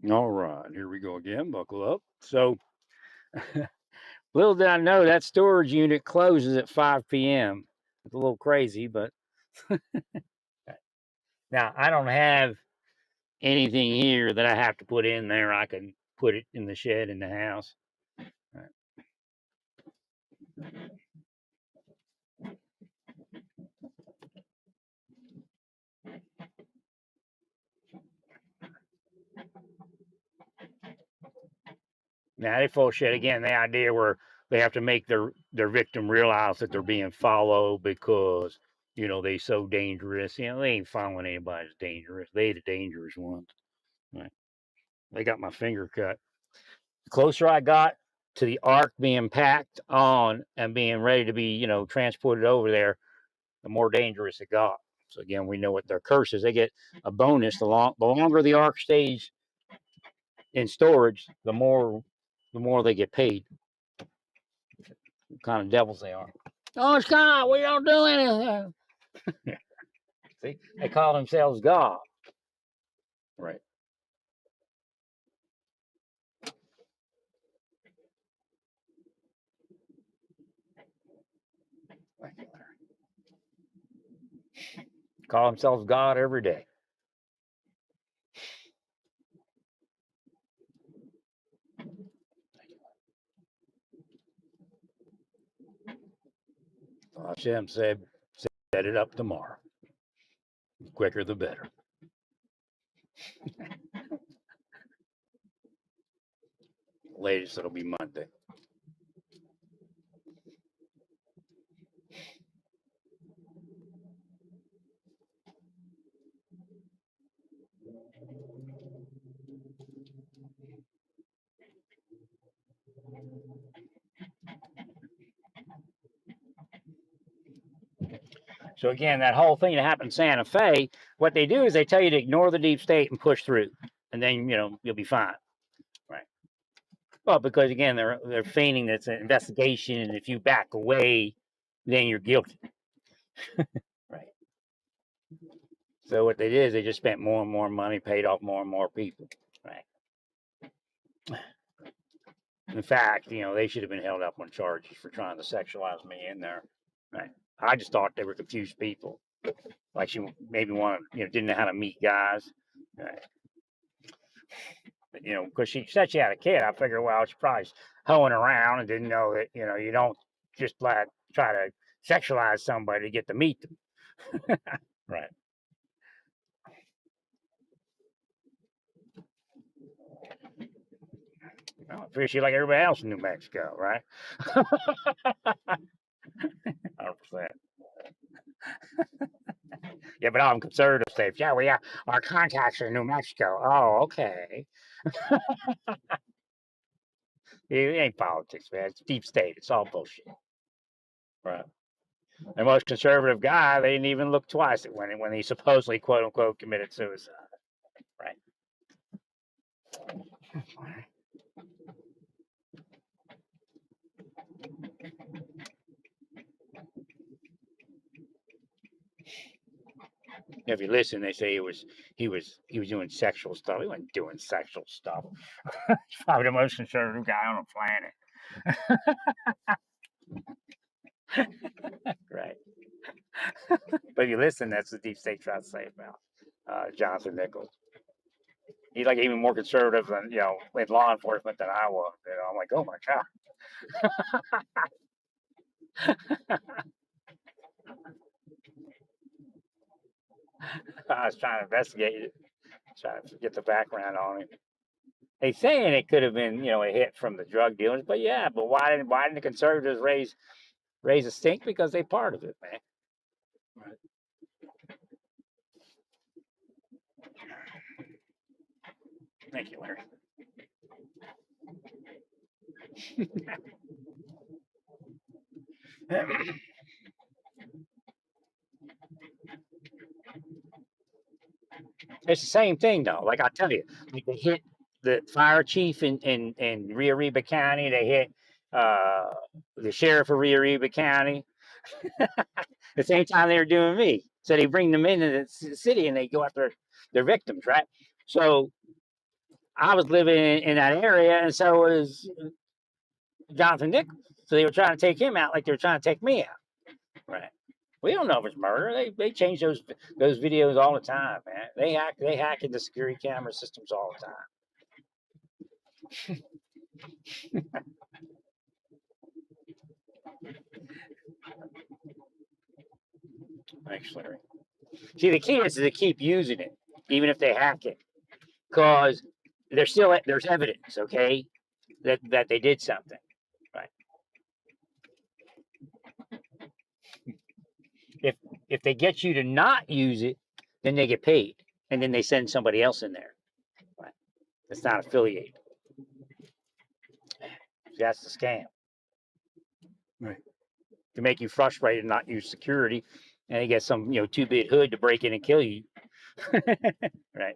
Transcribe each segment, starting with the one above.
All right, here we go again. Buckle up. So, little did I know that storage unit closes at 5 p.m. It's a little crazy, but now I don't have anything here that I have to put in there. I can put it in the shed in the house. Right. Now they full shed again. The idea where they have to make their victim realize that they're being followed because they so dangerous. They ain't following anybody that's dangerous. They the dangerous ones. Right. They got my finger cut. The closer I got to the ark being packed on and being ready to be, transported over there, the more dangerous it got. So again, we know what their curse is. They get a bonus. The longer the ark stays in storage, the more they get paid. What kind of devils they are. Oh, Scott, we don't do anything. See, they call themselves God. Right. Call themselves God every day. Hashem said, set it up tomorrow. The quicker the better. Latest, it'll be Monday. So again, that whole thing that happened in Santa Fe, what they do is they tell you to ignore the deep state and push through, and then you'll be fine, right? Well, because again, they're feigning that it's an investigation, and if you back away, then you're guilty, right? So what they did is they just spent more and more money, paid off more and more people, right? In fact, they should have been held up on charges for trying to sexualize me in there, right? I just thought they were confused people, like she maybe didn't know how to meet guys, right? Because she said she had a kid. I figured, well, she's probably hoeing around and didn't know that, you don't just try to sexualize somebody to get to meet them. Right. Well, I figure she like everybody else in New Mexico, right? 100%. Yeah, but all them conservative states, yeah, we have our contacts are in New Mexico. Oh, okay. It ain't politics, man. It's deep state. It's all bullshit. Right. The most conservative guy, they didn't even look twice at when he supposedly, quote unquote, committed suicide. Right. If you listen, they say he was doing sexual stuff. He wasn't doing sexual stuff. He's probably the most conservative guy on the planet. Right. But if you listen, that's what the deep state tries to say about Jonathan Nichols. He's like even more conservative than with law enforcement than I was. I'm like, oh my god. I was trying to investigate it, trying to get the background on it. They saying it could have been, a hit from the drug dealers, but yeah, but why didn't the conservatives raise a stink? Because they part of it, man. Right. Thank you, Larry. It's the same thing though. Like I tell you, like they hit the fire chief in Rio Arriba County. They hit uh, the sheriff of Rio Arriba County. The same time they were doing me. So they bring them into the city and they go after their victims, right? So I was living in that area, and so was Jonathan Nichols. So they were trying to take him out like they were trying to take me out. Right. We don't know if it's murder. They change those videos all the time, man. They hack into security camera systems all the time. Thanks, Larry. See, the key is to keep using it, even if they hack it, because there's evidence, okay, that they did something, right? If they get you to not use it, then they get paid, and then they send somebody else in there. Right? It's not affiliated. That's the scam. Right. To make you frustrated and not use security, and they get some 2-bit hood to break in and kill you. Right.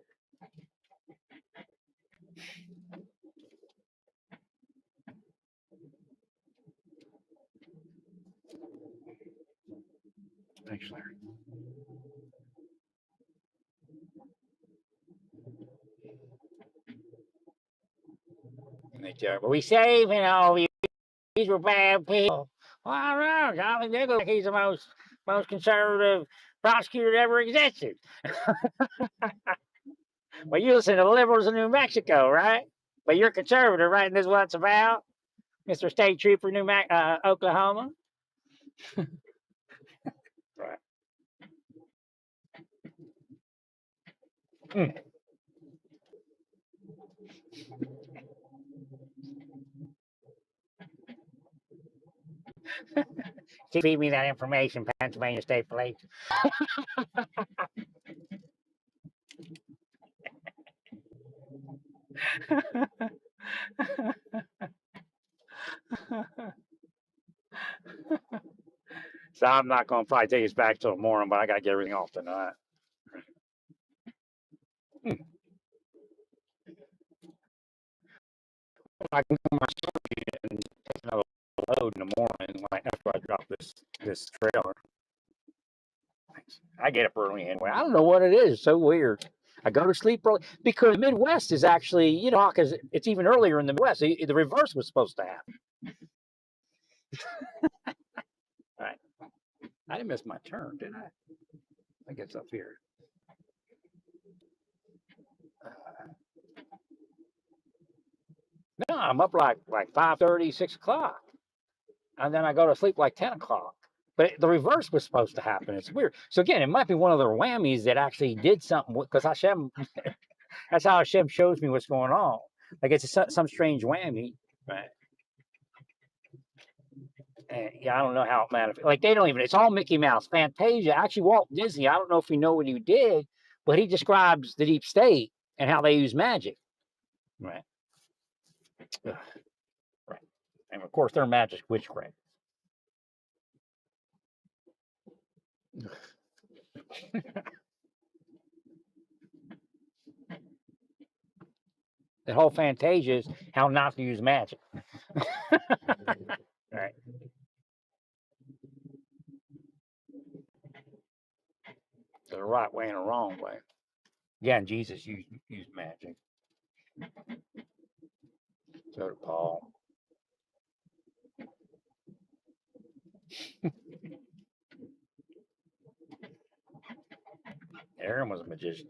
Thanks, Larry. But we saving all these were bad people. Well, I don't know. Jonathan Nichols, he's the most conservative prosecutor that ever existed. Well, you listen to the liberals in New Mexico, right? But you're conservative, right? And this is what it's about, Mr. State Trooper, Oklahoma. Right. Mm. Feed me that information, Pennsylvania State Police. So I'm not going to probably take us back till tomorrow, but I got to get everything off tonight. I can come my storage and take another load in the morning after I drop this trailer. I get up early anyway. I don't know what it is. It's so weird. I go to sleep early because the Midwest is actually, because it's even earlier in the Midwest. The reverse was supposed to happen. All right. I didn't miss my turn, did I? I guess up here. No, I'm up like 5:30, 6 o'clock. And then I go to sleep like 10 o'clock. But the reverse was supposed to happen. It's weird. So again, it might be one of their whammies that actually did something because Hashem. That's how Hashem shows me what's going on. Like it's some strange whammy, right? And yeah, I don't know how it manifests. Like they don't even. It's all Mickey Mouse, Fantasia. Actually, Walt Disney. I don't know if you know what he did, but he describes the deep state and how they use magic, right? Right. And of course, their magic's witchcraft. The whole Fantasia is how not to use magic. Right. So the right way and the wrong way. Again, Jesus used magic. So did Paul. Aaron was a magician.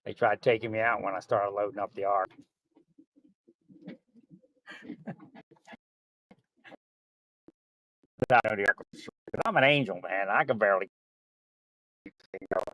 They tried taking me out when I started loading up the ark. I'm an angel, man. I can barely keep things going.